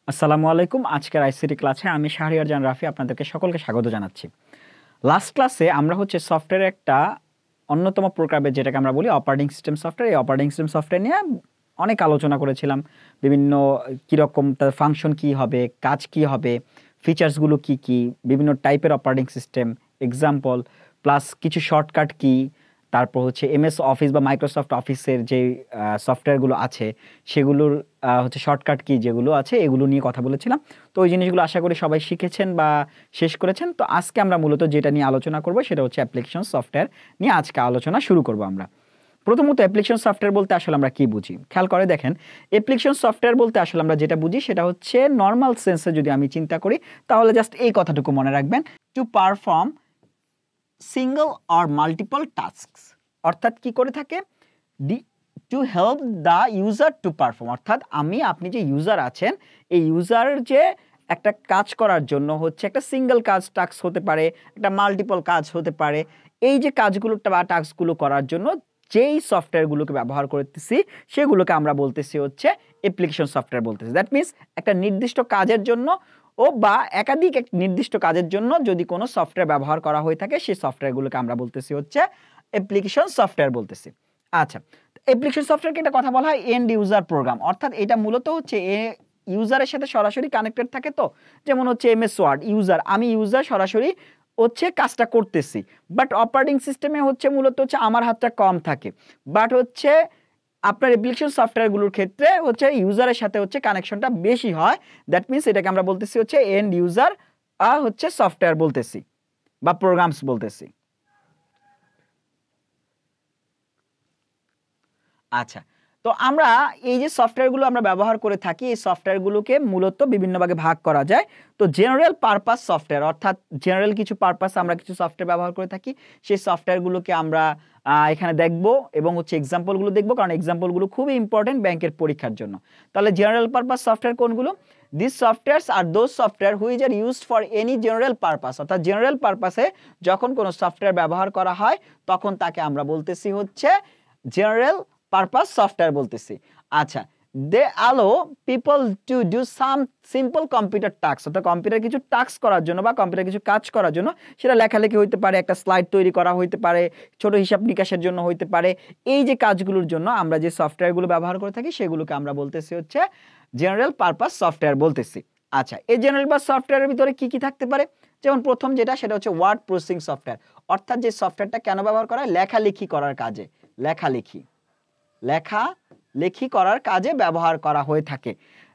আসসালামু আলাইকুম। আজকের আইসিটি ক্লাসে আমি শাহরিয়ার জান রাফি আপনাদেরকে সকলকে স্বাগত জানাচ্ছি। লাস্ট ক্লাসে আমরা সফটওয়্যারের একটা অন্যতম প্রকারভেদ যেটাকে আমরা বলি অপারেটিং সিস্টেম সফটওয়্যার। এই অপারেটিং সিস্টেম সফটওয়্যার নিয়ে অনেক আলোচনা করেছিলাম। বিভিন্ন কীরকম তার ফাংশন কী হবে, কাজ কী হবে, ফিচার্সগুলো কী কী, বিভিন্ন টাইপের অপারেটিং সিস্টেম, এক্সাম্পল, প্লাস কিছু শর্টকাট কী, তারপর এমএস অফিস বা মাইক্রোসফট অফিসের যে সফটওয়্যারগুলো আছে সেগুলোর শর্টকাট কি যেগুলো আছে এগুলো নিয়ে কথা বলেছিলাম। তো ওই জিনিসগুলো আশা করি সবাই শিখেছেন বা শেষ করেছেন। তো আজকে আমরা মূলত যেটা নিয়ে আলোচনা করব সেটা অ্যাপ্লিকেশন সফটওয়্যার নিয়ে আজকে আলোচনা শুরু করব আমরা। প্রথমত অ্যাপ্লিকেশন সফটওয়্যার বলতে আসলে আমরা কি বুঝি খেয়াল করে দেখেন। অ্যাপ্লিকেশন সফটওয়্যার বলতে আসলে আমরা যেটা বুঝি সেটা নর্মাল সেন্সে যদি আমি চিন্তা করি তাহলে জাস্ট এই কথাটুকু মনে রাখবেন, to perform single or multiple tasks, অর্থাৎ কি করে থাকে, to help the user to perform, অর্থাৎ আপনি যে ইউজার আছেন এই ইউজার যে একটা কাজ করার জন্য একটা সিঙ্গেল কাজ টাস্ক হতে পারে, একটা মাল্টিপল কাজ হতে পারে, এই যে কাজগুলো বা টাস্কগুলো করার জন্য যেই সফটওয়্যারগুলোকে ব্যবহার করতেছি সেগুলোকে আমরা বলতেছি অ্যাপ্লিকেশন সফটওয়্যার বলতেছি। দ্যাট মিনস একটা নির্দিষ্ট কাজের জন্য বা একাধিক নির্দিষ্ট কাজের জন্য যদি কোনো সফটওয়্যার ব্যবহার করা হয়ে থাকে সেই সফটওয়্যারগুলোকে আমরা বলতেছি অ্যাপ্লিকেশন সফটওয়্যার বলতেছি। আচ্ছা, অ্যাপ্লিকেশন সফটওয়্যারকে এটা কথা বলা হয় এন্ড ইউজার প্রোগ্রাম, অর্থাৎ এটা মূলত ইউজারের সাথে সরাসরি কানেক্টেড থাকে। তো যেমন এমএস ওয়ার্ড, আমি ইউজার সরাসরি কাজটা করতেছি, বাট অপারেটিং সিস্টেমে মূলত আমার হাতটা কম থাকে, বাট আপনার অ্যাপ্লিকেশন সফটওয়্যারগুলোর ক্ষেত্রে ইউজারের সাথে কানেকশনটা বেশি হয়। দ্যাট মিনস এটাকে আমরা বলতেছি এন্ড ইউজার সফটওয়্যার বলতেছি বা প্রোগ্রামস বলতেছি। আচ্ছা, তো আমরা এই যে সফটওয়্যারগুলো আমরা ব্যবহার করে থাকি এই সফটওয়্যারগুলোকে মূলত বিভিন্ন ভাগে ভাগ করা যায়। তো জেনারেল পারপাস সফটওয়্যার, অর্থাৎ জেনারেল কিছু পারপাস আমরা কিছু সফটওয়্যার ব্যবহার করে থাকি, সেই সফটওয়্যারগুলোকে আমরা এখানে দেখব এবং এক্সাম্পলগুলো দেখব, কারণ এক্সাম্পলগুলো খুবই ইম্পর্টেন্ট ব্যাংকের পরীক্ষার জন্য। তাহলে জেনারেল পারপাস সফটওয়্যার কোনগুলো? These softwares are those software which are used for any general purpose, অর্থাৎ জেনারেল পারপাসে যখন কোনো সফটওয়্যার ব্যবহার করা হয় তখন তাকে আমরা বলতেছি জেনারেল পারপাস সফটওয়্যার বলতেছি। আচ্ছা, দে আলো people to do some simple computer task, অর্থাৎ কম্পিউটার কিছু টাস্ক করার জন্য বা কম্পিউটার কিছু কাজ করার জন্য, সেটা লেখালেখি হইতে পারে, একটা স্লাইড তৈরি করা হইতে পারে, ছোট হিসাব নিকাশের জন্য হইতে পারে। এই যে কাজগুলোর জন্য আমরা যে সফটওয়্যারগুলো ব্যবহার করে থাকি সেগুলোকে আমরা বলতেছি জেনারেল পারপাস সফটওয়্যার বলতেছি। আচ্ছা, এই জেনারেল পারপাস সফটওয়্যারের ভিতরে কি কি থাকতে পারে? যেমন প্রথম যেটা সেটা ওয়ার্ড প্রসেসিং সফটওয়্যার, অর্থাৎ যে সফটওয়্যারটা কেন ব্যবহার করা হয়? লেখালেখি করার কাজে, লেখালেখি করার কাজে ব্যবহার করা হয়ে থাকে।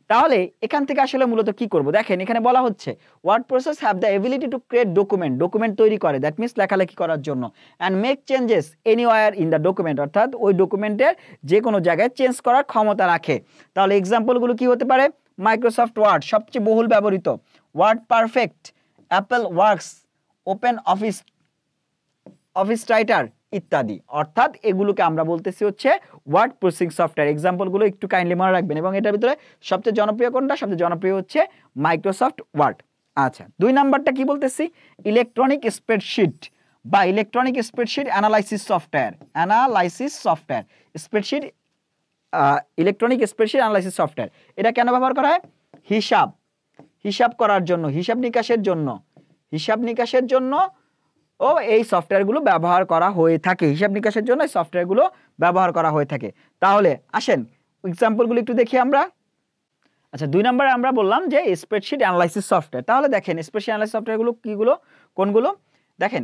তাহলে এখান থেকে আসলে মূলত কি করব? দেখেন এখানে বলা হচ্ছে word process have the ability to create document তৈরি করে, দ্যাট মিনস লেখালেখি করার জন্য, and make changes anywhere in the document, অর্থাৎ ওই ডকুমেন্টের যে কোনো জায়গায় চেঞ্জ করার ক্ষমতা রাখে। তাহলে এক্সাম্পলগুলো কি হতে পারে? মাইক্রোসফট ওয়ার্ড সবচেয়ে বহুল ব্যবহৃত, Word Perfect, Apple Works, Open Office Writer ইত্যাদি, অর্থাৎ এগুলোকে আমরা বলতেছি ওয়ার্ড প্রসেসিং সফটওয়্যার। এক্সাম্পলগুলো একটু কাইন্ডলি মনে রাখবেন, এবং এটার ভিতরে সবচেয়ে জনপ্রিয় কোনটা? সবচেয়ে জনপ্রিয় মাইক্রোসফট ওয়ার্ড। আচ্ছা, 2 নাম্বারটা কি বলতেছি? ইলেকট্রনিক স্প্রেডশিট বা electronic spreadsheet analysis software, electronic spreadsheet analysis software. এটা কেন ব্যবহার করা হয়? হিসাব করার জন্য, হিসাব নিকাশের জন্য ও এই সফটওয়্যারগুলো ব্যবহার করা হয়ে থাকে, হিসাব নিকাশের জন্য এই সফটওয়্যারগুলো ব্যবহার করা হয়ে থাকে। তাহলে আসেন এক্সাম্পলগুলো একটু দেখি আমরা। আচ্ছা, 2 নম্বরে আমরা বললাম যে স্প্রেডশিট অ্যানালাইসিস সফটওয়্যার। তাহলে দেখেন স্প্রেডশিট অ্যানালাইসিস সফটওয়্যারগুলো কোনগুলো? দেখেন,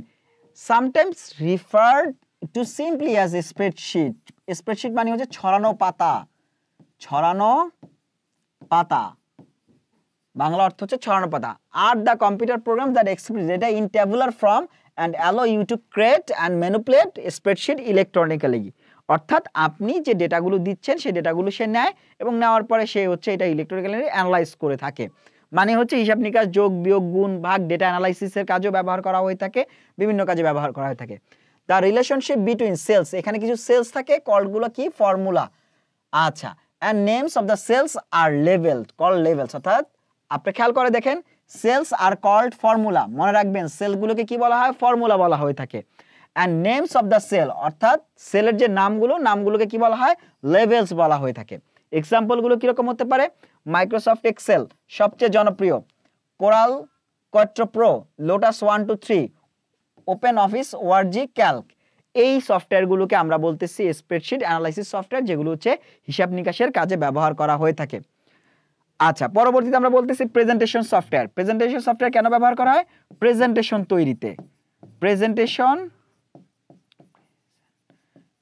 sometimes referred to simply as spreadsheet মানে ছড়ানো পাতা, বাংলা অর্থ ছড়ানো পাতা। আর the computer program that express data in tabular form and allow you to create and manipulate spreadsheet electronically, অর্থাৎ আপনি যে ডেটাগুলো দিচ্ছেন সেই ডেটাগুলো সে নেয় এবং নেওয়ার পরে সে এটা ইলেকট্রনিক্যালি অ্যানালাইজ করে থাকে। মানে হিসাব নিকাশ, যোগ বিয়োগ গুণ ভাগ, ডেটা অ্যানালাইসিসের কাজেও ব্যবহার করা হয়ে থাকে, বিভিন্ন কাজে ব্যবহার করা হয়ে থাকে। দ্য রিলেশনশিপ বিটুইন সেলস, এখানে কিছু সেলস থাকে, কলগুলো কি? ফর্মুলা। আচ্ছা, and names of the cells are called levels, অর্থাৎ আপনি খেয়াল করে দেখেন সেলস আর কল্ড ফর্মুলা, মনে রাখবেন সেলগুলোকে কি বলা হয়? ফর্মুলা বলা হয়ে থাকে। And names of the cell, অর্থাৎ সেলের যে নামগুলোকে কি বলা হয়? লেভেলস বলা হয়ে থাকে। এক্সাম্পলগুলো কিরকম হতে পারে? মাইক্রোসফট এক্সেল সবচেয়ে জনপ্রিয়, Corel, Quattro Pro, Lotus 123, Open Office, ওয়ার্ডজি, ক্যালক। এই সফটওয়্যারগুলোকে আমরা বলতেছি স্প্রেডশিট অ্যানালাইসিস সফটওয়্যার, যেগুলো হচ্ছে হিসাব নিকাশের কাজে ব্যবহার করা হয়ে থাকে। আচ্ছা, পরবর্তীতে আমরা বলতেছি প্রেজেন্টেশন সফটওয়্যার। প্রেজেন্টেশন সফটওয়্যার কেন ব্যবহার করা হয়? প্রেজেন্টেশন তৈরিতে,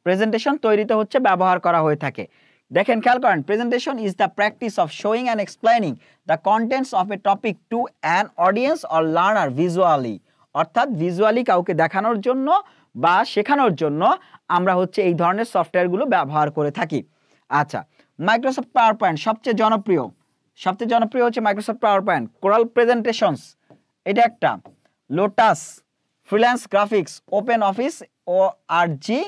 প্রেজেন্টেশন তৈরিতে হচ্ছে ব্যবহার করা হয়ে থাকে। দেখেন, খেয়াল করেন, presentation is the practice of showing and explaining the contents of a topic to an audience or learner visually. অর্থাৎ ভিজুয়ালি কাউকে দেখানোর জন্য বা শেখানোর জন্য আমরা হচ্ছে এই ধরনের সফটওয়্যারগুলো ব্যবহার করে থাকি। আচ্ছা, মাইক্রোসফট পাওয়ার পয়েন্ট সবচেয়ে জনপ্রিয় হচ্ছে Microsoft power point. Corel presentations এটা একটা, Lotus, freelance graphics, Open Office, O RG,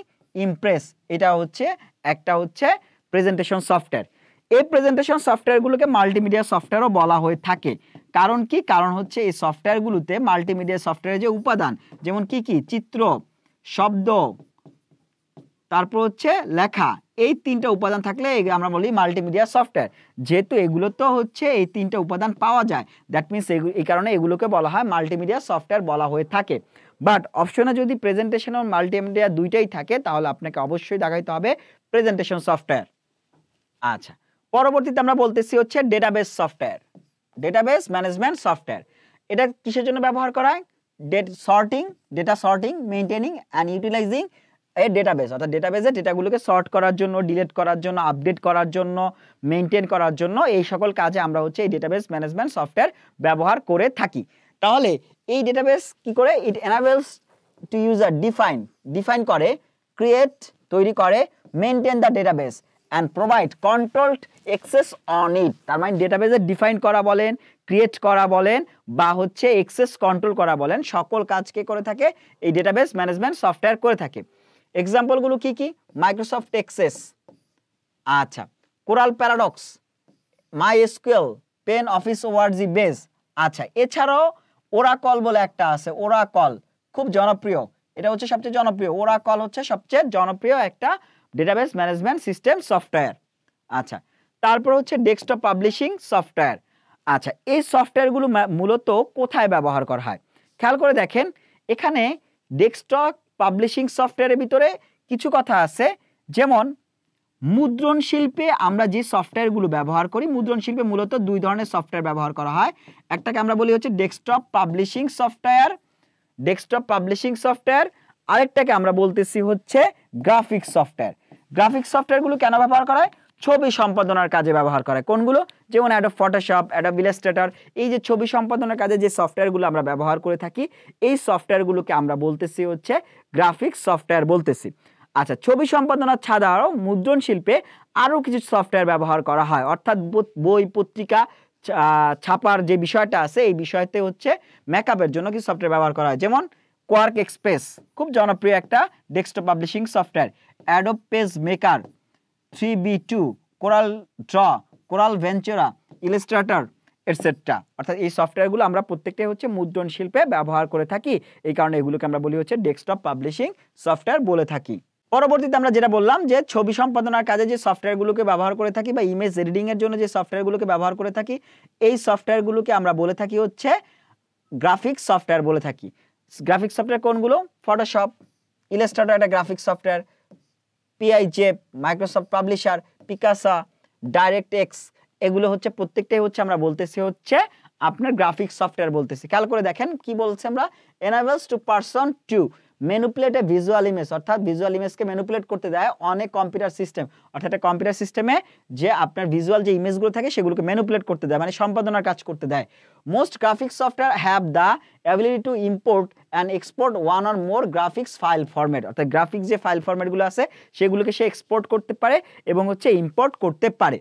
Impress এটা হচ্ছে একটা হচ্ছে প্রেজেন্টেশন সফটওয়্যার। এই প্রেজেন্টেশন সফটওয়্যারগুলোকে মাল্টিমিডিয়া সফটওয়্যারও বলা হয়ে থাকে। কারণ কি? কারণ হচ্ছে এই সফটওয়্যারগুলোতে মাল্টিমিডিয়া সফটওয়্যারের যে উপাদান, যেমন কি কি, চিত্র, শব্দ, তারপর হচ্ছে লেখা, এই তিনটা উপাদান থাকলে আমরা বলি মাল্টিমিডিয়া সফটওয়্যার। যেহেতু এগুলো তো হচ্ছে এই তিনটা উপাদান পাওয়া যায়, দ্যাট মিনস এই কারণে এগুলোকে বলা হয় মাল্টিমিডিয়া সফটওয়্যার বলা হয়ে থাকে। বাট অপশনে যদি প্রেজেন্টেশন ও মাল্টিমিডিয়া দুইটাই থাকে, তাহলে আপনাকে অবশ্যই দেখাইতে হবে প্রেজেন্টেশন সফটওয়্যার। আচ্ছা, পরবর্তীতে আমরা বলতেছি হচ্ছে database software, database management software. এটা কিসের জন্য ব্যবহার করা হয়? Data sorting, maintaining and utilising A database, অর্থাৎ ডেটাবেসে ডেটাগুলোকে সর্ট করার জন্য, ডিলিট করার জন্য, আপডেট করার জন্য, মেইনটেইন করার জন্য, এই সকল কাজে আমরা হচ্ছে এই ডেটাবেস ম্যানেজমেন্ট সফটওয়্যার ব্যবহার করে থাকি। তাহলে এই ডেটাবেস কি করে? ইট এনাবেলস টু ইউজার ডিফাইন করে, ক্রিয়েট তৈরি করে, maintain the database and provide controlled access on it. তার মানে ডেটাবেসে ডিফাইন করা বলেন, ক্রিয়েট করা বলেন, বা হচ্ছে অ্যাক্সেস কন্ট্রোল করা বলেন, সকল কাজকে করে থাকে এই ডেটাবেস ম্যানেজমেন্ট সফটওয়্যার করে থাকে। এক্সাম্পলগুলো কি কি? মাইক্রোসফট এক্সেস, আচ্ছা, Corel Paradox, MySQL, open office, ওয়ার্ডজি বেস। আচ্ছা, এছাড়াও ওরাকল বলে একটা আছে, ওরাকল খুব জনপ্রিয়, এটা হচ্ছে সবচেয়ে জনপ্রিয়, ওরাকল হচ্ছে সবচেয়ে জনপ্রিয় একটা ডেটাবেস ম্যানেজমেন্ট সিস্টেম সফটওয়্যার। আচ্ছা, তারপর হচ্ছে ডেস্কটপ পাবলিশিং সফটওয়্যার। আচ্ছা, এই সফটওয়্যারগুলো মূলত কোথায় ব্যবহার করা হয়? খেয়াল করে দেখেন, এখানে ডেস্কটপ পাবলিশিং সফটওয়্যারের ভিতরে কিছু কথা আছে, যেমন মুদ্রণ শিল্পে আমরা যে সফটওয়্যারগুলো ব্যবহার করি, মুদ্রণ শিল্পে মূলত দুই ধরনের সফটওয়্যার ব্যবহার করা হয়। একটাকে আমরা বলি হচ্ছে ডেস্কটপ পাবলিশিং সফটওয়্যার, আরেকটাকে আমরা বলতেছি হচ্ছে গ্রাফিক্স সফটওয়্যার। গ্রাফিক্স সফটওয়্যারগুলো কেন ব্যবহার করা হয়? ছবি সম্পাদনার কাজে ব্যবহার করা হয়। কোনগুলো? যেমন অ্যাডোব ফটোশপ, অ্যাডোব ইলাস্ট্রেটর, এই যে ছবি সম্পাদনার কাজে যে সফটওয়্যারগুলো আমরা ব্যবহার করে থাকি, এই সফটওয়্যারগুলোকে আমরা বলতেছি হচ্ছে গ্রাফিক্স সফটওয়্যার বলতেছি। আচ্ছা, ছবি সম্পাদনা ছাড়াও মুদ্রণ শিল্পে আরও কিছু সফটওয়্যার ব্যবহার করা হয়, অর্থাৎ বই পত্রিকা ছাপার যে বিষয়টা আছে, এই বিষয়তে হচ্ছে মেকআপের জন্য কিছু সফটওয়্যার ব্যবহার করা হয়। যেমন কোয়ার্ক এক্সপ্রেস খুব জনপ্রিয় একটা desktop publishing software, Adobe page maker, 3B2, coral draw, coral Ventura, Illustrator etcetera. অর্থাৎ এই সফটওয়্যারগুলো আমরা প্রত্যেকটাই হচ্ছে মুদ্রণ শিল্পে ব্যবহার করে থাকি, এই কারণে এগুলোকে আমরা বলি হচ্ছে ডেস্কটপ পাবলিশিং সফটওয়্যার বলে থাকি। পরবর্তীতে আমরা যেটা বললাম যে ছবি সম্পাদনার কাজে যে সফটওয়্যারগুলোকে ব্যবহার করে থাকি বা ইমেজ এডিটিং এর জন্য যে সফটওয়্যারগুলোকে ব্যবহার করে থাকি, এই সফটওয়্যারগুলোকে আমরা বলে থাকি হচ্ছে গ্রাফিক্স সফটওয়্যার বলে থাকি। গ্রাফিক্স সফটওয়্যার কোনগুলো? ফটোশপ, ইলাস্ট্রেটর একটা গ্রাফিক্স সফটওয়্যার, পিআইজেপ, মাইক্রোসফট পাবলিশার, পিকাসা, ডাইরেক্টএক্স, এগুলো হচ্ছে প্রত্যেকটাই হচ্ছে আমরা বলতেছি হচ্ছে আপনার গ্রাফিক্স সফটওয়্যার বলতেছি। খেয়াল করে দেখেন কি বলছে আমরা, enables to person to manipulate a visual image, অর্থাৎ ভিজুয়াল ইমেজকে ম্যানিপুলেট করতে দেয় অনেক কম্পিউটার সিস্টেম, অর্থাৎ একটা কম্পিউটার সিস্টেমে যে আপনার ভিজুয়াল যে ইমেজগুলো থাকে সেগুলোকে ম্যানিপুলেট করতে দেয়, মানে সম্পাদনার কাজ করতে দেয়। Most graphics software have the ability to import and export one or more graphics file format, অর্থাৎ গ্রাফিক্স যে ফাইল ফরম্যাটগুলো আছে সেগুলোকে সে এক্সপোর্ট করতে পারে এবং হচ্ছে ইম্পোর্ট করতে পারে।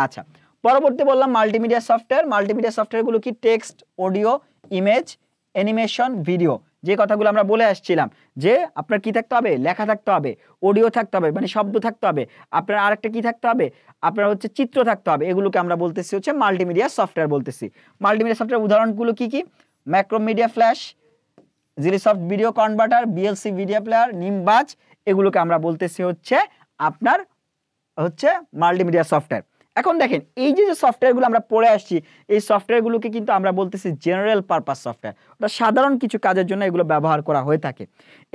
আচ্ছা, পরবর্তী বললাম মাল্টিমিডিয়া সফটওয়্যার। মাল্টিমিডিয়া সফটওয়্যারগুলো কি? Text, audio, image, animation, video, যে কথাগুলো আমরা বলে আসছিলাম যে আপনার কি থাকতে হবে? লেখা থাকতে হবে, অডিও থাকতে হবে মানে শব্দ থাকতে হবে, আপনার আরেকটা কি থাকতে হবে? আপনার হচ্ছে চিত্র থাকতে হবে। এগুলোকে আমরা বলতেছি হচ্ছে মাল্টিমিডিয়া সফটওয়্যার বলতেছি। মাল্টিমিডিয়া সফটওয়্যার উদাহরণগুলো কি কি? Macromedia Flash, Xilisoft video converter, VLC video player, Nimbuzz, এগুলোকে আমরা বলতেছি হচ্ছে আপনার হচ্ছে মাল্টিমিডিয়া সফটওয়্যার। এখন দেখেন এই যে সফটওয়্যারগুলো আমরা পড়ে আসছি, এই সফটওয়্যারগুলোকে কিন্তু আমরা বলতেছি জেনারেল পারপাস সফটওয়্যার, অর্থাৎ সাধারণ কিছু কাজের জন্য এগুলো ব্যবহার করা হয়ে থাকে।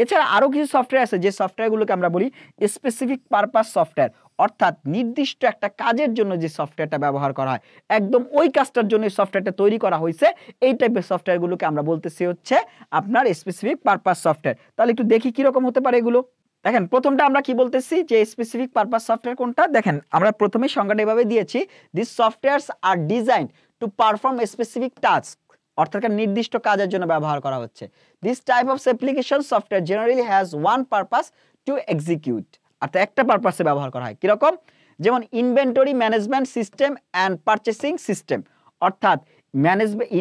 এছাড়া আরও কিছু সফটওয়্যার আছে যে সফটওয়্যারগুলোকে আমরা বলি স্পেসিফিক পারপাস সফটওয়্যার, অর্থাৎ নির্দিষ্ট একটা কাজের জন্য যে সফটওয়্যারটা ব্যবহার করা হয়, একদম ওই কাজটার জন্য এই সফটওয়্যারটা তৈরি করা হয়েছে, এই টাইপের সফটওয়্যারগুলোকে আমরা বলতেছি হচ্ছে আপনার স্পেসিফিক পারপাস সফটওয়্যার। তাহলে একটু দেখি কিরকম হতে পারে এগুলো। দেখেন প্রথমটা আমরা কি বলতেছি যে স্পেসিফিক পারপাস সফটওয়্যার কোনটা, দেখেন আমরা প্রথমেই সংজ্ঞাটা এভাবে দিয়েছি, these softwares are designed to perform a specific task, অর্থাৎ নির্দিষ্ট কাজের জন্য ব্যবহার করা হচ্ছে। This type of application software generally has one purpose to execute, অর্থাৎ একটা পারপাসে ব্যবহার করা হয়। কিরকম, যেমন inventory management system and purchasing system, অর্থাৎ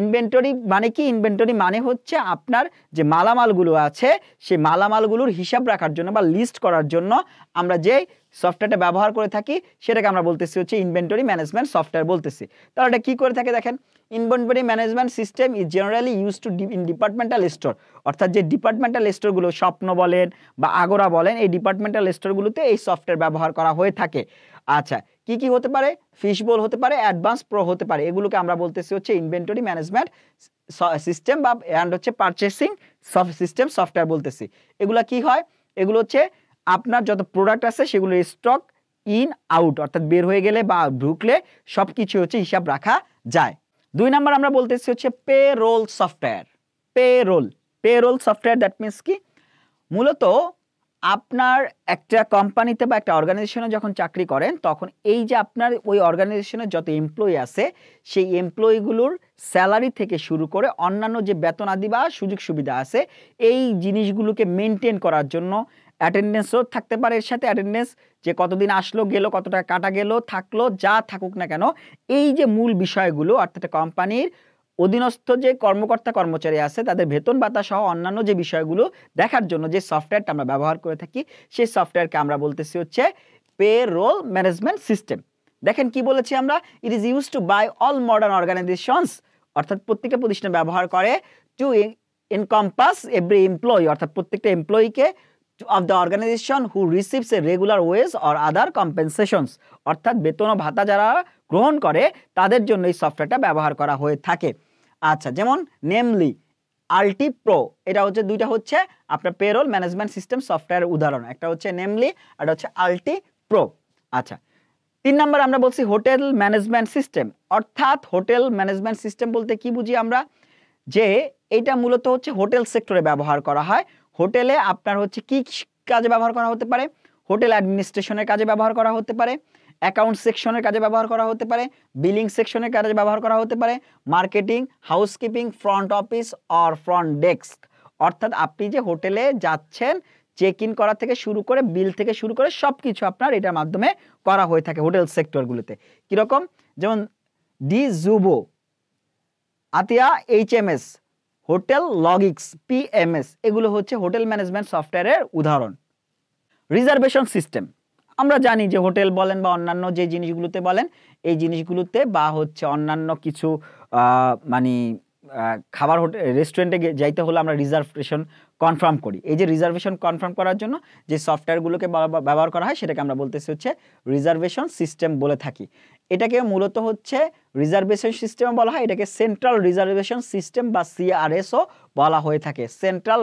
ইনভেন্টরি মানে কি, ইনভেন্টরি মানে হচ্ছে আপনার যে মালামালগুলো আছে সেই মালামালগুলোর হিসাব রাখার জন্য বা লিস্ট করার জন্য আমরা যে সফটওয়্যারটা ব্যবহার করে থাকি সেটাকে আমরা বলতেছি হচ্ছে ইনভেন্টরি ম্যানেজমেন্ট সফটওয়্যার বলতেছি। তাহলে এটা কি করে থাকে দেখেন, inventory management system is generally use to in departmental store, অর্থাৎ যে ডিপার্টমেন্টাল স্টোরগুলো স্বপ্ন বলেন বা আগোরা বলেন, এই ডিপার্টমেন্টাল স্টোরগুলোতে এই সফটওয়্যার ব্যবহার করা হয়ে থাকে। আচ্ছা, কি কি হতে পারে, ফিশবোল হতে পারে, অ্যাডভান্স প্রো হতে পারে, এগুলোকে আমরা বলতেছি হচ্ছে ইনভেন্টরি ম্যানেজমেন্ট সিস্টেম বা অ্যান্ড হচ্ছে পারচেসিং সিস্টেম সফটওয়্যার বলতেছি। এগুলা কি হয়, এগুলো হচ্ছে আপনার যত প্রোডাক্ট আছে সেগুলো স্টক ইন আউট, অর্থাৎ বের হয়ে গেলে বা ঢুকলে সব কিছু হচ্ছে হিসাব রাখা যায়। 2 নাম্বার আমরা বলতেছি হচ্ছে payroll software. Payroll software that means কি, মূলত আপনার একটা কোম্পানিতে বা একটা অর্গানাইজেশনে যখন চাকরি করেন তখন এই যে আপনার ওই অর্গানাইজেশনের যত এমপ্লয়ি আছে সেই এমপ্লয়িগুলোর স্যালারি থেকে শুরু করে অন্যান্য যে বেতন আদি বা সুযোগ সুবিধা আছে এই জিনিসগুলোকে মেনটেন করার জন্য অ্যাটেন্ডেন্সও থাকতে পারে, এর সাথে অ্যাটেন্ডেন্স যে কতদিন আসলো গেল, কত টাকা কাটা গেল থাকলো, যা থাকুক না কেন, এই যে মূল বিষয়গুলো অর্থাৎ কোম্পানির অধীনস্থ যে কর্মকর্তা কর্মচারী আছে তাদের বেতন ভাতা সহ অন্যান্য যে বিষয়গুলো দেখার জন্য যে সফটওয়্যারটা আমরা ব্যবহার করে থাকি সেই সফটওয়্যারকে আমরা বলতেছি হচ্ছে পে রোল ম্যানেজমেন্ট সিস্টেম। দেখেন কি বলেছি আমরা, it is use to by all modern organisations, অর্থাৎ প্রত্যেকটা প্রতিষ্ঠান ব্যবহার করে টু এনকম্পাস এভরি এমপ্লয়ি, অর্থাৎ প্রত্যেকটা এমপ্লয়িকে of the organization who receives a regular wage or other compensations, অর্থাৎ বেতন ও ভাতা যারা গ্রহণ করে তাদের জন্য এই সফটওয়্যারটা ব্যবহার করা হয়ে থাকে। আচ্ছা, যেমন নেমলি আলটি প্রো, এটা হচ্ছে দুইটা হচ্ছে আপনার পেরোল ম্যানেজমেন্ট সিস্টেম সফটওয়্যার উদাহরণ, একটা হচ্ছে নেমলি আর হচ্ছে আলটি প্রো। আচ্ছা, 3 নাম্বার আমরা বলছি হোটেল ম্যানেজমেন্ট সিস্টেম, অর্থাৎ হোটেল ম্যানেজমেন্ট সিস্টেম বলতে কি বুঝি আমরা, যে এটা মূলত হচ্ছে হোটেল সেক্টরে ব্যবহার করা হয়। হোটেলে আপনার হচ্ছে কি কাজে ব্যবহার করা হতে পারে, হোটেল অ্যাডমিনিস্ট্রেশনের কাজে ব্যবহার করা হতে পারে, অ্যাকাউন্ট সেকশনের কাজে ব্যবহার করা হতে পারে, বিলিং সেকশনের কাজে ব্যবহার করা হতে পারে, marketing, housekeeping, front office or front desk, অর্থাৎ আপনি যে হোটেলে যাচ্ছেন চেক ইন করা থেকে শুরু করে বিল থেকে শুরু করে সব কিছু আপনার এটার মাধ্যমে করা হয়ে থাকে হোটেল সেক্টরগুলোতে। কীরকম, যেমন ডি জুবো, আতিয়া এইচএমএস, হোটেল লগিক্স, পিএমএস, এগুলো হচ্ছে হোটেল ম্যানেজমেন্ট সফটওয়্যারের উদাহরণ। রিজার্ভেশন সিস্টেম, আমরা জানি যে হোটেল বলেন বা অন্যান্য যে জিনিসগুলোতে বলেন এই জিনিসগুলোতে বা হচ্ছে অন্যান্য কিছু মানে খাবার হোটেল রেস্টুরেন্টে যাইতে হলে আমরা রিজার্ভেশন কনফার্ম করি। এই যে রিজার্ভেশন কনফার্ম করার জন্য যে সফটওয়্যারগুলোকে ব্যবহার করা হয় সেটাকে আমরা বলতেছি হচ্ছে রিজার্ভেশন সিস্টেম বলে থাকি। এটাকে মূলত হচ্ছে রিজার্ভেশন সিস্টেম বলা হয়, এটাকে সেন্ট্রাল রিজার্ভেশন সিস্টেম বা সিআরএসও বলা হয়ে থাকে। Central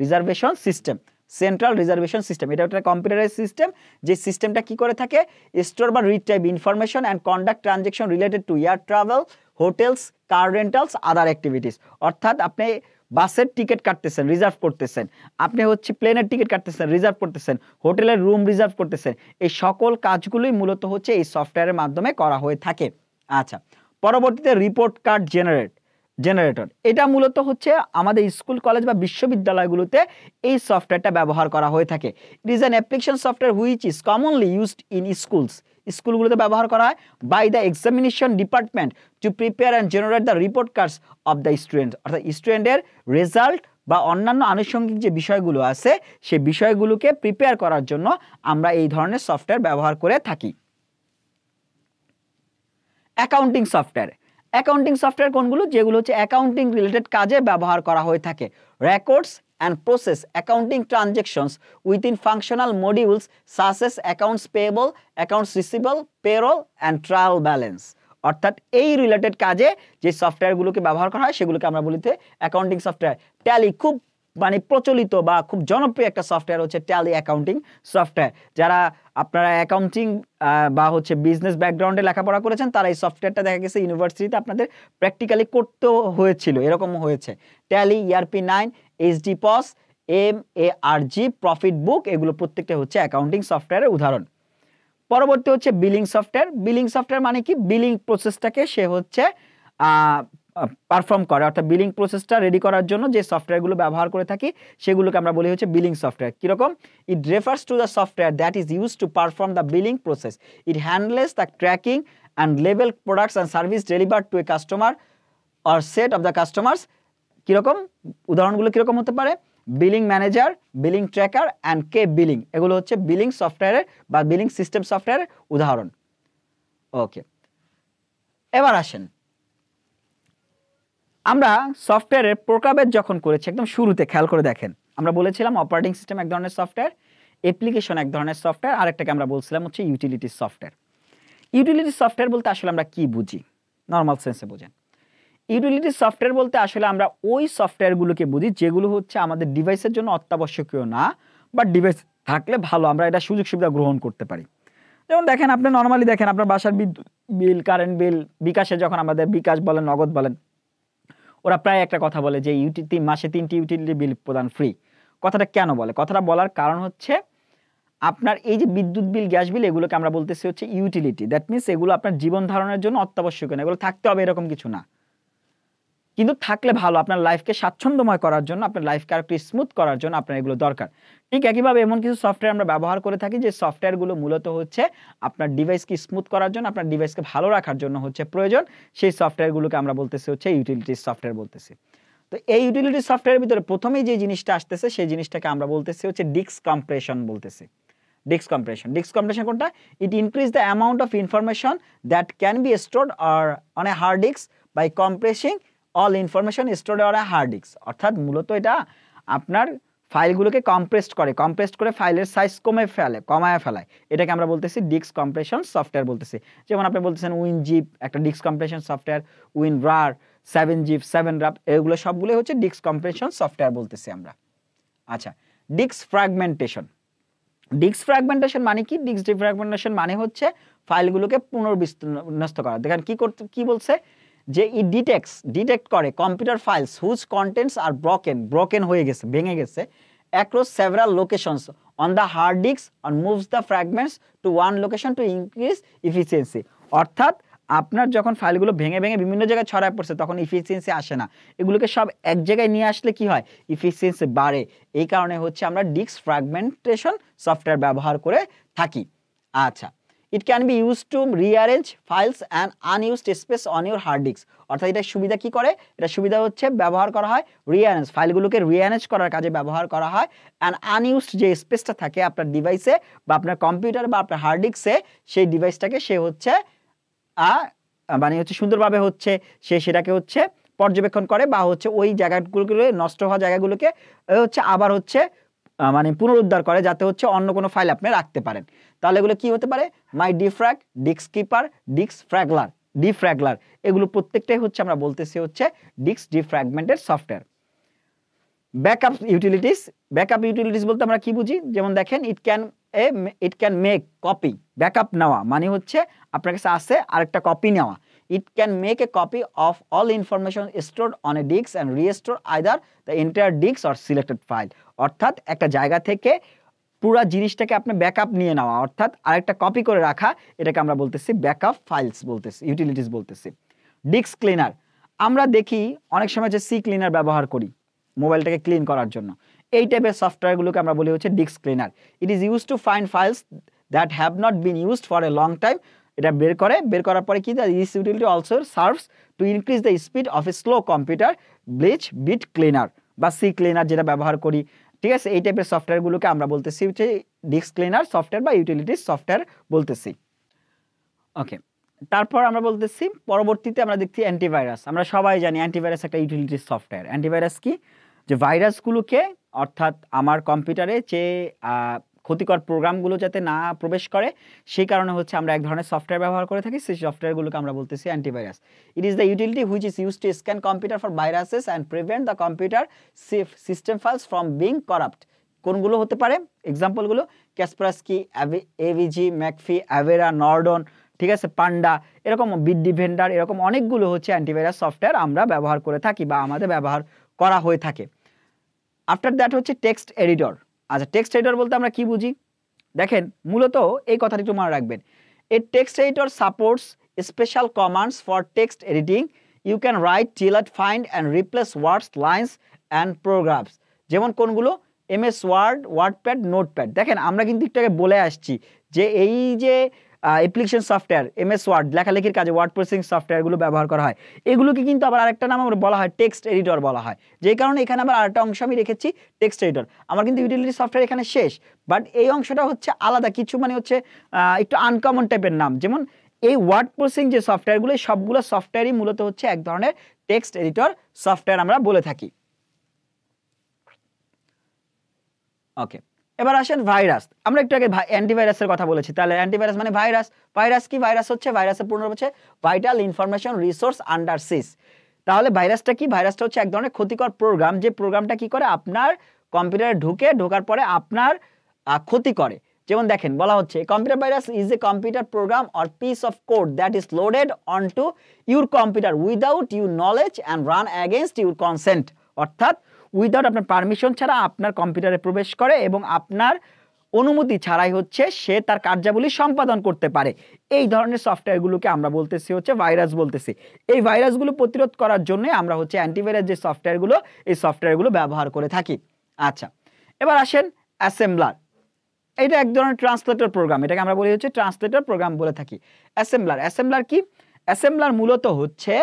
reservation system, central reservation system, এটা একটা কম্পিউটারাইজ সিস্টেম যে সিস্টেমটা কি করে থাকে, স্টোর বা retrieve information and conduct transaction related to air travel, hotels, car rentals, other activities, অর্থাৎ আপনি বাসের টিকিট কাটতেছেন রিজার্ভ করতেছেন, আপনি হচ্ছে প্লেনের টিকিট কাটতেছেন রিজার্ভ করতেছেন, হোটেলের রুম রিজার্ভ করতেছেন, এই সকল কাজগুলোই মূলত হচ্ছে এই সফটওয়্যারের মাধ্যমে করা হয়ে থাকে। আচ্ছা, পরবর্তীতে রিপোর্ট কার্ড জেনারেটর, এটা মূলত হচ্ছে আমাদের স্কুল কলেজ বা বিশ্ববিদ্যালয়গুলোতে এই সফটওয়্যারটা ব্যবহার করা হয়ে থাকে। It is an application software which is commonly used in স্কুলগুলোতে ব্যবহার করা হয় by the examination department to prepare and generate the report cards of the student, অর্থাৎ স্টুডেন্টের রেজাল্ট বা অন্যান্য আনুষঙ্গিক যে বিষয়গুলো আছে সেই বিষয়গুলোকে প্রিপেয়ার করার জন্য আমরা এই ধরনের সফটওয়্যার ব্যবহার করে থাকি। অ্যাকাউন্টিং সফটওয়্যার কোনগুলো, যেগুলো হচ্ছে অ্যাকাউন্টিং রিলেটেড কাজে ব্যবহার করা হয়ে থাকে। Records and process accounting transactions within functional modules such as accounts payable, accounts receivable, payroll and trial balance. অর্থাৎ এই রিলেটেড কাজে যে সফটওয়্যারগুলোকে ব্যবহার করা হয় সেগুলোকে আমরা বলিতে অ্যাকাউন্টিং সফটওয়্যার। ট্যালি খুব মানে প্রচলিত বা খুব জনপ্রিয় একটা সফটওয়্যার হচ্ছে ট্যালি অ্যাকাউন্টিং সফটওয়্যার। যারা আপনারা অ্যাকাউন্টিং বা হচ্ছে বিজনেস ব্যাকগ্রাউন্ডে লেখাপড়া করেছেন তারা এই সফটওয়্যারটা দেখা গেছে ইউনিভার্সিটিতে আপনাদের প্র্যাকটিক্যালি করতেও হয়েছিল, এরকম হয়েছে। Tally, ERP9, HD POS, MARG, profit বুক, এগুলো প্রত্যেকটা হচ্ছে অ্যাকাউন্টিং সফটওয়্যারের উদাহরণ। পরবর্তী হচ্ছে বিলিং সফটওয়্যার। বিলিং সফটওয়্যার মানে কি, বিলিং প্রসেসটাকে সে হচ্ছে পারফর্ম করে, অর্থাৎ বিলিং প্রসেসটা রেডি করার জন্য যে সফটওয়্যারগুলো ব্যবহার করে থাকি সেগুলোকে আমরা বলি হচ্ছে বিলিং সফটওয়্যার। কীরকম? It refers to the software that is use to perform the billing process. It handles the tracking and label products and service delivered to a customer or set of the customers. কীরকম? উদাহরণগুলো কীরকম হতে পারে? Billing manager, billing tracker and K billing, এগুলো হচ্ছে billing সফটওয়্যারের বা billing system সফটওয়্যারের উদাহরণ। ওকে, এবার আসেন আমরা সফটওয়্যারের প্রকারভেদ যখন করেছি একদম শুরুতে, খেয়াল করে দেখেন আমরা বলেছিলাম অপারেটিং সিস্টেম এক ধরনের সফটওয়্যার, অ্যাপ্লিকেশন এক ধরনের সফটওয়্যার, আরেকটাকে আমরা বলছিলাম হচ্ছে ইউটিলিটি সফটওয়্যার। ইউটিলিটি সফটওয়্যার বলতে আসলে আমরা কি বুঝি? নর্মাল সেন্সে বোঝেন। ইউটিলিটি সফটওয়্যার বলতে আসলে আমরা ওই সফটওয়্যারগুলোকে বুঝি যেগুলো হচ্ছে আমাদের ডিভাইসের জন্য অত্যাবশ্যকীয় না, বা ডিভাইস থাকলে ভালো আমরা এটা সুযোগ সুবিধা গ্রহণ করতে পারি। যেমন দেখেন, আপনি নর্মালি দেখেন আপনার বাসার বিদ্যুৎ বিল, কারেন্ট বিল, বিকাশে যখন আমাদের বিকাশ বলেন, নগদ বলেন, ওরা প্রায় একটা কথা বলে যে মাসে 3টি ইউটিলিটি বিল প্রদান ফ্রি। কথাটা কেন বলে? কথাটা বলার কারণ হচ্ছে আপনার এই যে বিদ্যুৎ বিল, গ্যাস বিল, এগুলোকে আমরা বলতেছি হচ্ছে ইউটিলিটি। দ্যাট মিনস এগুলো আপনার জীবন ধারণের জন্য অত্যাবশ্যকীয় না, এগুলো থাকতে হবে এরকম কিছু না, কিন্তু থাকলে ভালো, আপনার লাইফকে স্বাচ্ছন্দ্যময় করার জন্য, আপনার লাইফকে আর একটু স্মুথ করার জন্য আপনার এগুলো দরকার। ঠিক একইভাবে এমন কিছু সফটওয়্যার আমরা ব্যবহার করে থাকি যে সফটওয়্যারগুলো মূলত হচ্ছে আপনার ডিভাইসকে স্মুথ করার জন্য, আপনার ডিভাইসকে ভালো রাখার জন্য হচ্ছে প্রয়োজন। সেই সফটওয়্যারগুলোকে আমরা বলতেছি হচ্ছে ইউটিলিটি সফটওয়্যার বলতেছি। তো এই ইউটিলিটি সফটওয়্যারের ভিতরে প্রথমেই যে জিনিসটা আসতেছে সেই জিনিসটাকে আমরা বলতেছি হচ্ছে ডিস্ক কম্প্রেশন বলতেছি। Disk compression. ডিস্ক কম্প্রেশন কোনটা? It increase the amount of information that can be stored on a hard disk by compressing all information stored on a hard disk. অর্থাৎ মূলত এটা আপনার ফাইলগুলোকে কম্প্রেসড করে ফাইলের সাইজ কমায় ফেলায়, এটাকে আমরা বলতেছি ডিস্ক কম্প্রেশন সফটওয়্যার বলতেছি। যেমন আপনি বলতেছেন উইনজিপ একটা disk compression software, WinRAR, 7zip, 7rap, এগুলো সবগুলো হচ্ছে ডিস্ক কম্প্রেশন সফটওয়্যার বলতেছি আমরা। আচ্ছা, ডিস্ক ফ্র্যাগমেন্টেশন। ডিস্ক ফ্র্যাগমেন্টেশন মানে কি? ডিস্ক ডিফ্র্যাগমেন্টেশন মানে হচ্ছে ফাইলগুলোকে পুনর্বিন্যস্ত করা। দেখেন কি বলছে, যে ডিটেক্ট করে computer files whose contents are broken হয়ে গেছে, ভেঙে গেছে, across several locations on the hard disk on moves the fragments to one location to increase efficiency. অর্থাৎ আপনার যখন ফাইলগুলো ভেঙে বিভিন্ন জায়গায় ছড়ায় পড়ছে তখন ইফিসিয়েন্সি আসে না, এগুলোকে সব এক জায়গায় নিয়ে আসলে কি হয়? ইফিসিয়েন্সি বাড়ে। এই কারণে হচ্ছে আমরা ডিস্ক ফ্র্যাগমেন্টেশন সফটওয়্যার ব্যবহার করে থাকি। আচ্ছা, it can be use to rearrange files and unused space on your hard disk. অর্থাৎ এটা সুবিধা কি করে? এটা সুবিধা হচ্ছে ব্যবহার করা হয় রিঅ্যারেঞ্জ, ফাইলগুলোকে রিঅ্যারেঞ্জ করার কাজে ব্যবহার করা হয়। অ্যান্ড আনইউজড যে স্পেসটা থাকে আপনার ডিভাইসে বা আপনার কম্পিউটারে বা আপনার হার্ড ডিস্কে, সেই ডিভাইসটাকে সে হচ্ছে মানে হচ্ছে সুন্দরভাবে হচ্ছে সেটাকে হচ্ছে পর্যবেক্ষণ করে, বা হচ্ছে ওই জায়গাগুলোকে, নষ্ট হওয়া জায়গাগুলোকে হচ্ছে আবার হচ্ছে মানে পুনরুদ্ধার করে, যাতে হচ্ছে অন্য কোনো ফাইল আপনি রাখতে পারেন। তাহলে এগুলো কি হতে পারে? My Defrag, Disk Keeper, Disk Defraggler, এগুলো প্রত্যেকটাই হচ্ছে আমরা বলতেছি হচ্ছে disk defragmented software. Backup utilities বলতে আমরা কি বুঝি? যেমন দেখেন, it can make copy. Backup নেওয়া মানে হচ্ছে আপনার কাছে আছে আরেকটা কপি নেওয়া। It can make a copy of all information stored on a disk and restore either the entire disk or selected file. অর্থাৎ একটা জায়গা থেকে পুরো জিনিসটাকে আপনি ব্যাকআপ নিয়ে নেওয়া, অর্থাৎ আরেকটা কপি করে রাখা, এটাকে আমরা বলতেছি ব্যাকআপ ফাইলস বলতেছি, ইউটিলিটিস বলতেছি। ডিস্ক ক্লিনার, আমরা দেখি অনেক সময় যে সি ক্লিনার ব্যবহার করি মোবাইলটাকে ক্লিন করার জন্য, এই টাইপের সফটওয়্যারগুলোকে আমরা বলি হচ্ছে disk cleaner. It is use to find files that have not been used for a long time. এটা বের করার পরে কি, this utility also serves to increase the speed of a slow computer BleachBit cleaner বা CCleaner যেটা ব্যবহার করি। ঠিক আছে, এই টাইপের সফটওয়্যারগুলোকে আমরা বলতেছি হচ্ছে ডিস্ক ক্লিনার সফটওয়্যার বা ইউটিলিটিস সফটওয়্যার বলতেছি। ওকে, তারপর আমরা বলতেছি পরবর্তীতে আমরা দেখছি অ্যান্টিভাইরাস। আমরা সবাই জানি অ্যান্টিভাইরাস একটা ইউটিলিটিস সফটওয়্যার। অ্যান্টিভাইরাস কি? যে ভাইরাসগুলোকে অর্থাৎ আমার কম্পিউটারে যে ক্ষতিকর প্রোগ্রামগুলো যাতে না প্রবেশ করে সেই কারণে হচ্ছে আমরা এক ধরনের সফটওয়্যার ব্যবহার করে থাকি, সেই সফটওয়্যারগুলোকে আমরা বলতেছি antivirus. It is the utility which is use two scan computer for viruses and prevent the computer system files from being corrupt. কোনগুলো হতে পারে এক্সাম্পলগুলো? ক্যাসপারস্কি, এভিজি, ম্যাকফি, অ্যাভেরা, নর্ডন, ঠিক আছে, পান্ডা, এরকম বিট ডিফেন্ডার, এরকম অনেকগুলো হচ্ছে অ্যান্টিভাইরাস সফটওয়্যার আমরা ব্যবহার করে থাকি বা আমাদের ব্যবহার করা হয়ে থাকে। আফটার দ্যাট হচ্ছে টেক্সট এডিটর। আচ্ছা, টেক্সট এডিটর বলতে আমরা কি বুঝি? দেখেন, মূলত এই কথাটি একটু মনে রাখবেন। A text editor supports special commands for text editing. You can write, delete, find and replace words, lines and paragraphs. যেমন কোনগুলো? MS Word, WordPad, Notepad. দেখেন, আমরা কিন্তু একটু আগে বলে আসছি যে এই যে অ্যাপ্লিকেশন সফটওয়্যার, এমএস ওয়ার্ড লেখালেখির কাজে ওয়ার্ড প্রসেসিং সফটওয়্যারগুলো ব্যবহার করা হয়, এগুলোকে কিন্তু আবার আরেকটা নাম আমরা বলা হয় টেক্সট এডিটর বলা হয়। যেই কারণে এখানে আবার আরেকটা অংশ আমি রেখেছি টেক্সট এডিটর। আমার কিন্তু ইউটিলিটি সফটওয়্যার এখানে শেষ, বাট এই অংশটা হচ্ছে আলাদা কিছু, মানে হচ্ছে একটু আনকমন টাইপের নাম। যেমন এই ওয়ার্ড প্রসেসিং যে সফটওয়্যারগুলো, সবগুলো সফটওয়্যারই মূলত হচ্ছে এক ধরনের টেক্সট এডিটর সফটওয়্যার আমরা বলে থাকি। ওকে, এবার আসেন ভাইরাস। আমরা একটু আগে অ্যান্টিভাইরাসের কথা বলেছি, তাহলে অ্যান্টিভাইরাস মানে ভাইরাস। ভাইরাস কি? ভাইরাস হচ্ছে, ভাইরাসের পূর্ণ হচ্ছে ভাইটাল ইনফরমেশন রিসোর্স আন্ডার সিজ। তাহলে ভাইরাসটা কি? ভাইরাসটা হচ্ছে এক ধরনের ক্ষতিকর প্রোগ্রাম, যে প্রোগ্রামটা কি করে? আপনার কম্পিউটারে ঢোকার পরে আপনার ক্ষতি করে। যেমন দেখেন, বলা হচ্ছে computer virus is a computer program or piece of code that is loaded onto your computer without your knowledge and run against your consent. অর্থাৎ উইদাউট আপনার পারমিশন ছাড়া আপনার কম্পিউটারে প্রবেশ করে এবং আপনার অনুমতি ছাড়াই হচ্ছে সে তার কার্যাবলী সম্পাদন করতে পারে। এই ধরনের সফটওয়্যারগুলোকে আমরা বলতেছি হচ্ছে ভাইরাস বলতেছি। এই ভাইরাসগুলো প্রতিরোধ করার জন্য আমরা হচ্ছে অ্যান্টিভাইরাস যে সফটওয়্যারগুলো, এই সফটওয়্যারগুলো ব্যবহার করে থাকি। আচ্ছা, এবার আসেন অ্যাসেম্বলার। এটা এক ধরনের ট্রান্সলেটর প্রোগ্রাম, এটাকে আমরা বলি হচ্ছে ট্রান্সলেটর প্রোগ্রাম বলে থাকি। অ্যাসেম্বলার কি? অ্যাসেম্বলার মূলত হচ্ছে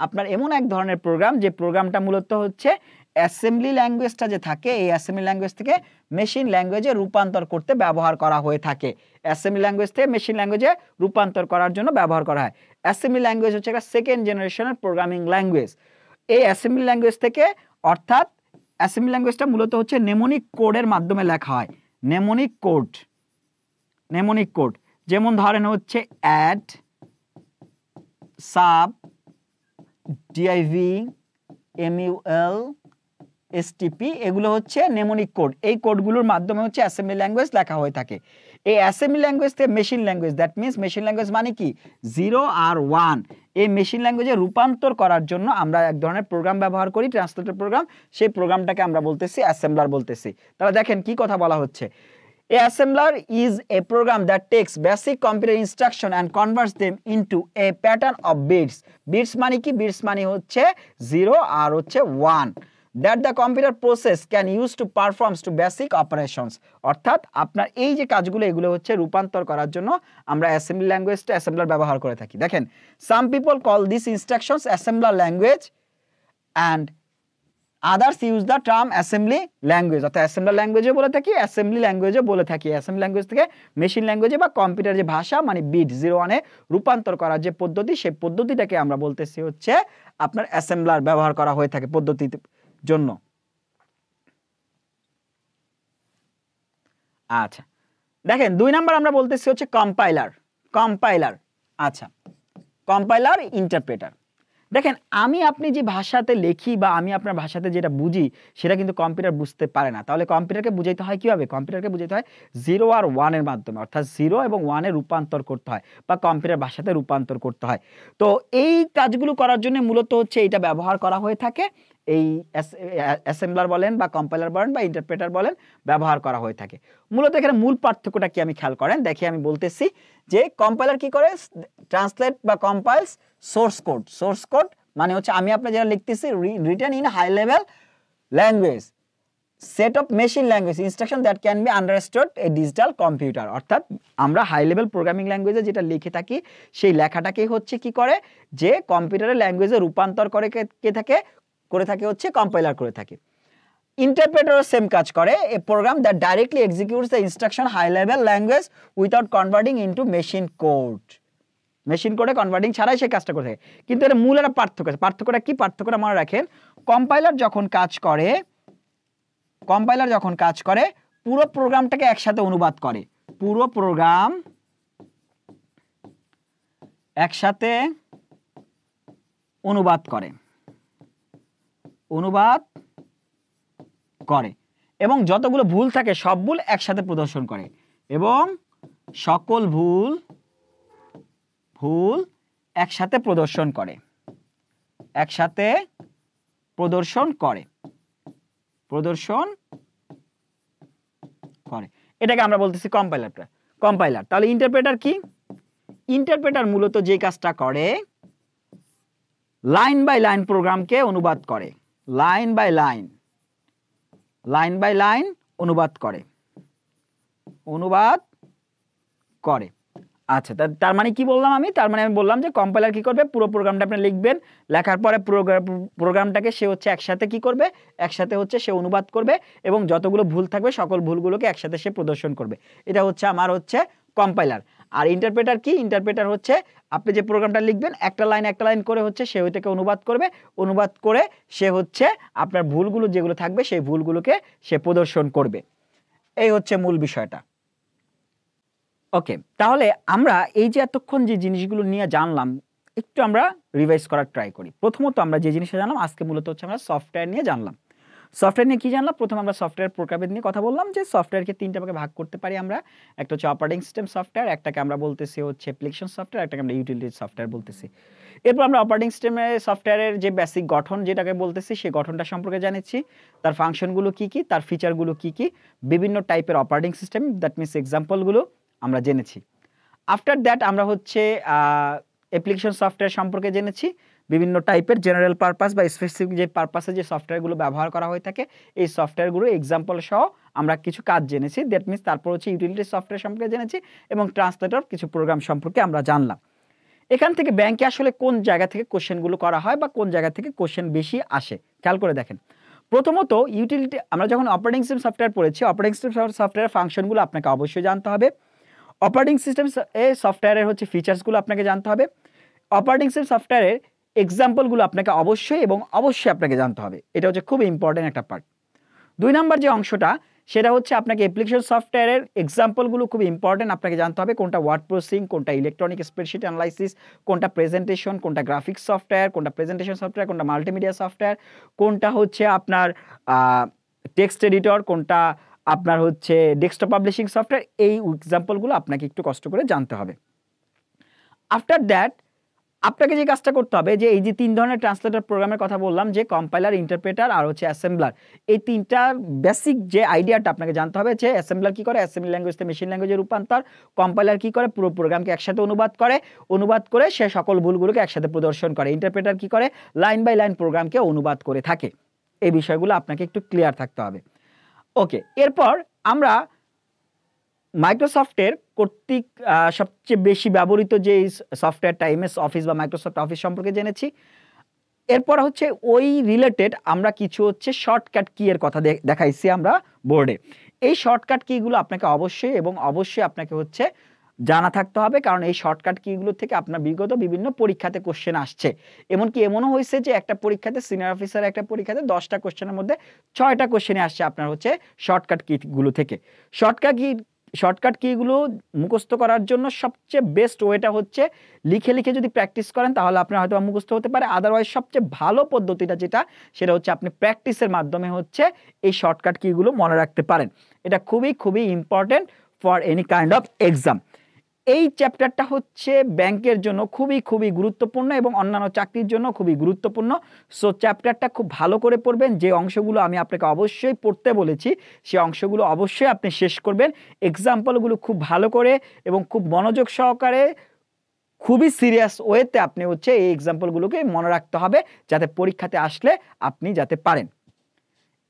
আপনার এমন এক ধরনের প্রোগ্রাম, যে প্রোগ্রামটা মূলত হচ্ছে অ্যাসেম্বলি ল্যাঙ্গুয়েজটা যে থাকে, এই অ্যাসেম্বলি ল্যাঙ্গুয়েজ থেকে মেশিন ল্যাঙ্গুয়েজে রূপান্তর করতে ব্যবহার করা হয়ে থাকে। অ্যাসেম্বলি ল্যাঙ্গুয়েজ থেকে মেশিন ল্যাঙ্গুয়েজে রূপান্তর করার জন্য ব্যবহার করা হয়। অ্যাসেম্বলি ল্যাঙ্গুয়েজ হচ্ছে একটা সেকেন্ড জেনারেশনের প্রোগ্রামিং ল্যাঙ্গুয়েজ। এই অ্যাসেম্বলি ল্যাঙ্গুয়েজ থেকে, অর্থাৎ অ্যাসেম্বলি ল্যাঙ্গুয়েজটা মূলত হচ্ছে নেমোনিক কোডের মাধ্যমে লেখা হয়। নেমোনিক কোড, যেমন ধরেন হচ্ছে অ্যাড, সাব, ডিআইভি, এমইউএল, এসটিপি, এগুলো হচ্ছে নেমোনিক কোড। এই কোডগুলোর মাধ্যমে হচ্ছে অ্যাসেম্বলি ল্যাঙ্গুয়েজ লেখা হয়ে থাকে। এই অ্যাসেম্বলি ল্যাঙ্গুয়েজ থেকে machine language, that means machine language মানে কি? 0 আর 1, এই মেশিন ল্যাঙ্গুয়েজে রূপান্তর করার জন্য আমরা এক ধরনের প্রোগ্রাম ব্যবহার করি, ট্রান্সলেটর প্রোগ্রাম। সেই প্রোগ্রামটাকে আমরা বলতেছি অ্যাসেম্বলার বলতেছি। তাহলে দেখেন কি কথা বলা হচ্ছে। A assembler is a program that takes basic computer instruction and converts them into a pattern of bits. Bits মানে কি? Bits মানে হচ্ছে 0 আর হচ্ছে 1 that the computer process can use to perform to basic operations. অর্থাৎ আপনার এই যে কাজগুলো, এগুলো হচ্ছে রূপান্তর করার জন্য আমরা অ্যাসেম্বলি ল্যাঙ্গুয়েজটা, অ্যাসেম্বলার ব্যবহার করে থাকি। দেখেন, some people call these instructions assembler language and others use the term assembly language. অর্থাৎ অ্যাসেম্বলার ল্যাঙ্গুয়েজও বলে থাকি, অ্যাসেম্বলি ল্যাঙ্গুয়েজও বলে থাকি। অ্যাসেম্বলি ল্যাঙ্গুয়েজ থেকে মেশিন ল্যাঙ্গুয়েজে বা কম্পিউটার যে ভাষা মানে বিট 0 1-এ রূপান্তর করার যে পদ্ধতি, সেই পদ্ধতিটাকে আমরা বলতেছি হচ্ছে আপনার অ্যাসেম্বলার ব্যবহার করা হয়ে থাকে পদ্ধতির জন্য। আচ্ছা, দেখেন 2 নাম্বার আমরা বলতেছি হচ্ছে কম্পাইলার। আচ্ছা, কম্পাইলার, ইন্টারপ্রেটার। দেখেন, আপনি যে ভাষাতে লিখি বা আমি আপনার ভাষাতে যেটা বুঝি, সেটা কিন্তু কম্পিউটার বুঝতে পারে না। তাহলে কম্পিউটারকে বুঝাইতে হয় কিভাবে? কম্পিউটারকে বুঝাইতে হয় 0 আর 1 এর মাধ্যমে, অর্থাৎ 0 এবং 1 এ রূপান্তর করতে হয় বা কম্পিউটার ভাষাতে রূপান্তর করতে হয়। তো এই কাজগুলো করার জন্য মূলত হচ্ছে এটা ব্যবহার করা হয়ে থাকে। এই অ্যাসেম্বলার বলেন বা কম্পাইলার বলেন বা ইন্টারপ্রেটার বলেন, ব্যবহার করা হয়ে থাকে। মূলত এখানে মূল পার্থক্যটা কি আমি খেয়াল করেন, দেখি আমি বলতেছি যে কম্পাইলার কি করে? ট্রান্সলেট বা কম্পাইলস সোর্স কোড মানে হচ্ছে আমি আপনার যেটা লিখতেছি, written in high level language, set of machine language instruction that can be understood a digital computer. অর্থাৎ আমরা হাই লেভেল প্রোগ্রামিং ল্যাঙ্গুয়েজে যেটা লিখে থাকি, সেই লেখাটাকেই হচ্ছে কি করে, যে কম্পিউটারের ল্যাঙ্গুয়েজে রূপান্তর করে থাকে হচ্ছে কম্পাইলার করে থাকে। ইন্টারপ্রেটারও সেম কাজ করে, a program that directly executes the instruction high level language without converting into machine কোডে কনভার্টিং ছাড়াই সেই কাজটা করে থাকে। কিন্তু এর মূল একটা পার্থক্যটা কি? পার্থক্যটা মনে রাখেন, কম্পাইলার যখন কাজ করে কম্পাইলার যখন কাজ করে পুরো প্রোগ্রামটাকে একসাথে অনুবাদ করে, পুরো প্রোগ্রাম একসাথে অনুবাদ করে এবং যতগুলো ভুল থাকে সব ভুল একসাথে প্রদর্শন করে এবং সকল ভুল একসাথে প্রদর্শন করে এটাকে আমরা বলতেছি কম্পাইলার। তাহলে ইন্টারপ্রেটার কি? ইন্টারপ্রেটার মূলত যে কাজটা করে লাইন বাই লাইন প্রোগ্রামকে অনুবাদ করে, লাইন বাই লাইন অনুবাদ করে। আচ্ছা, তার মানে কি বললাম আমি? তার মানে আমি বললাম যে কম্পাইলার কি করবে, পুরো প্রোগ্রামটা আপনি লিখবেন, লেখার পরে প্রোগ্রামটাকে সে হচ্ছে একসাথে কি করবে, একসাথে হচ্ছে সে অনুবাদ করবে এবং যতগুলো ভুল থাকবে সকল ভুলগুলোকে একসাথে সে প্রদর্শন করবে। এটা হচ্ছে আমার হচ্ছে কম্পাইলার। আর ইন্টারপ্রেটার কি? ইন্টারপ্রেটার হচ্ছে আপনি যে প্রোগ্রামটা লিখবেন একটা লাইন করে হচ্ছে সে ওইটাকে অনুবাদ করে সে হচ্ছে আপনার ভুলগুলো যেগুলো থাকবে সেই ভুলগুলোকে সে প্রদর্শন করবে। এই হচ্ছে মূল বিষয়টা। ওকে, তাহলে আমরা এই যে এতক্ষণ যে জিনিসগুলো নিয়ে জানলাম একটু আমরা রিভাইজ করার ট্রাই করি। প্রথমত আমরা যে জিনিসটা জানলাম আজকে মূলত হচ্ছে আমরা সফটওয়্যার নিয়ে জানলাম। সফটওয়্যার নিয়ে কি জানলাম? প্রথমে আমরা সফটওয়্যার প্রকারভেদ নিয়ে কথা বললাম যে সফটওয়্যারকে তিনটা ভাগে ভাগ করতে পারি আমরা। একটা হচ্ছে অপারেটিং সিস্টেম সফটওয়্যার, একটাকে আমরা বলতেছি হচ্ছে অ্যাপ্লিকেশন সফটওয়্যার, একটাকে আমরা ইউটিলিটি সফটওয়্যার বলতেছি। এরপর আমরা অপারেটিং সিস্টেমের সফটওয়্যারের যে বেসিক গঠন যেটাকে বলতেছি সেই গঠনটা সম্পর্কে জানিয়েছি, তার ফাংশনগুলো কি কি, তার ফিচারগুলো কি কি, বিভিন্ন টাইপের অপারেটিং সিস্টেম দ্যাট মিনস এক্সাম্পলগুলো আমরা জেনেছি। আফটার দ্যাট আমরা হচ্ছে অ্যাপ্লিকেশন সফটওয়্যার সম্পর্কে জেনেছি, বিভিন্ন টাইপের জেনারেল পারপাস বা স্পেসিফিক যে পারপাসে যে সফটওয়্যারগুলো ব্যবহার করা হয়ে থাকে এই সফটওয়্যারগুলো এক্সাম্পল সহ আমরা কিছু কাজ জেনেছি। দ্যাট মিনস তারপর হচ্ছে ইউটিলিটি সফটওয়্যার সম্পর্কে জেনেছি এবং ট্রান্সলেটর কিছু প্রোগ্রাম সম্পর্কে আমরা জানলাম। এখান থেকে ব্যাংকে আসলে কোন জায়গা থেকে কোশ্চেনগুলো করা হয় বা কোন জায়গা থেকে কোশ্চেন বেশি আসে খেয়াল করে দেখেন। প্রথমত ইউটিলিটি, আমরা যখন অপারেটিং সিস্টেম সফটওয়্যার পড়েছি অপারেটিং সিস্টেম সফটওয়্যার ফাংশনগুলো আপনাকে অবশ্যই জানতে হবে, অপারেটিং সিস্টেম সফটওয়্যারের হচ্ছে ফিচার্সগুলো আপনাকে জানতে হবে, অপারেটিং সিস্টেম সফটওয়্যারের এক্সাম্পলগুলো আপনাকে অবশ্যই আপনাকে জানতে হবে। এটা হচ্ছে খুব ইম্পর্টেন্ট একটা পার্ট। 2 নাম্বার যে অংশটা সেটা হচ্ছে আপনাকে অ্যাপ্লিকেশন সফটওয়্যারের এক্সাম্পলগুলো খুব ইম্পর্টেন্ট আপনাকে জানতে হবে, কোনটা ওয়ার্ড প্রসেসিং, কোনটা ইলেকট্রনিক স্প্রেডশিট অ্যানালাইসিস, কোনটা প্রেজেন্টেশন, কোনটা গ্রাফিক্স সফটওয়্যার, কোনটা প্রেজেন্টেশন সফটওয়্যার, কোনটা মাল্টিমিডিয়া সফটওয়্যার, কোনটা হচ্ছে আপনার টেক্সট এডিটর, কোনটা আপনার হচ্ছে ডেস্কটপ পাবলিশিং সফটওয়্যার। এই এক্সাম্পলগুলো আপনাকে একটু কষ্ট করে জানতে হবে। আফটার দ্যাট আপনাকে যে কাজটা করতে হবে যে এই যে 3 ধরনের ট্রান্সলেটর প্রোগ্রামের কথা বললাম যে কম্পাইলার, ইন্টারপ্রেটার আর হচ্ছে অ্যাসেম্বলার, এই তিনটার বেসিক যে আইডিয়াটা আপনাকে জানতে হবে যে অ্যাসেম্বলার কি করে, অ্যাসেম্বলি ল্যাঙ্গুয়েজ থেকে মেশিন ল্যাঙ্গুয়েজে রূপান্তর, কম্পাইলার কি করে, পুরো প্রোগ্রামকে একসাথে অনুবাদ করে সে সকল ভুলগুলোকে একসাথে প্রদর্শন করে, ইন্টারপ্রেটার কি করে, লাইন বাই লাইন প্রোগ্রামকে অনুবাদ করে থাকে। এই বিষয়গুলো আপনাকে একটু ক্লিয়ার থাকতে হবে। ওকে, এরপর আমরা মাইক্রোসফটের কর্তৃক সবচেয়ে বেশি ব্যবহৃত যে সফটওয়্যারটা এমএস অফিস বা মাইক্রোসফট অফিস সম্পর্কে জেনেছি। এরপর হচ্ছে ওই রিলেটেড আমরা কিছু হচ্ছে শর্টকাট কি এর কথা দেখাইছি আমরা বোর্ডে। এই শর্টকাট কিগুলো আপনাকে অবশ্যই আপনাকে হচ্ছে জানা থাকতে হবে, কারণ এই শর্টকাট কিগুলো থেকে আপনার বিগত বিভিন্ন পরীক্ষাতে কোশ্চেন আসছে। এমনকি এমনও হয়েছে যে একটা পরীক্ষাতে সিনিয়র অফিসার একটা পরীক্ষাতে 10টা কোশ্চেনের মধ্যে 6টা কোশ্চেনে আসছে আপনার হচ্ছে শর্টকাট কিগুলো থেকে। শর্টকাট কিগুলো মুখস্থ করার জন্য সবচেয়ে বেস্ট ওয়েটা হচ্ছে লিখে যদি প্র্যাকটিস করেন তাহলে আপনার হয়তো মুখস্থ হতে পারে। আদারওয়াইজ সবচেয়ে ভালো পদ্ধতিটা যেটা সেটা হচ্ছে আপনি প্র্যাকটিসের মাধ্যমে হচ্ছে এই শর্টকাট কিগুলো মনে রাখতে পারেন। এটা খুবই important for any kind of exam. এই চ্যাপ্টারটা হচ্ছে ব্যাংকের জন্য খুবই গুরুত্বপূর্ণ এবং অন্যান্য চাকরির জন্য খুবই গুরুত্বপূর্ণ। সো চ্যাপ্টারটা খুব ভালো করে পড়বেন। যে অংশগুলো আমি আপনাকে অবশ্যই পড়তে বলেছি সেই অংশগুলো অবশ্যই আপনি শেষ করবেন। এক্সাম্পলগুলো খুব ভালো করে এবং খুব মনোযোগ সহকারে খুবই সিরিয়াস ওয়েতে আপনি হচ্ছে এই এক্সাম্পলগুলোকে মনে রাখতে হবে যাতে পরীক্ষাতে আসলে আপনি যাতে পারেন।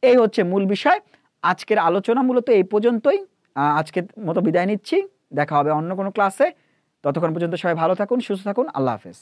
এই হচ্ছে মূল বিষয়। আজকের আলোচনা মূলত এই পর্যন্তই। আজকের মতো বিদায় নিচ্ছি। দেখা হবে অন্য কোনো ক্লাসে। ততক্ষণ পর্যন্ত সবাই ভালো থাকুন, সুস্থ থাকুন। আল্লাহ হাফেজ।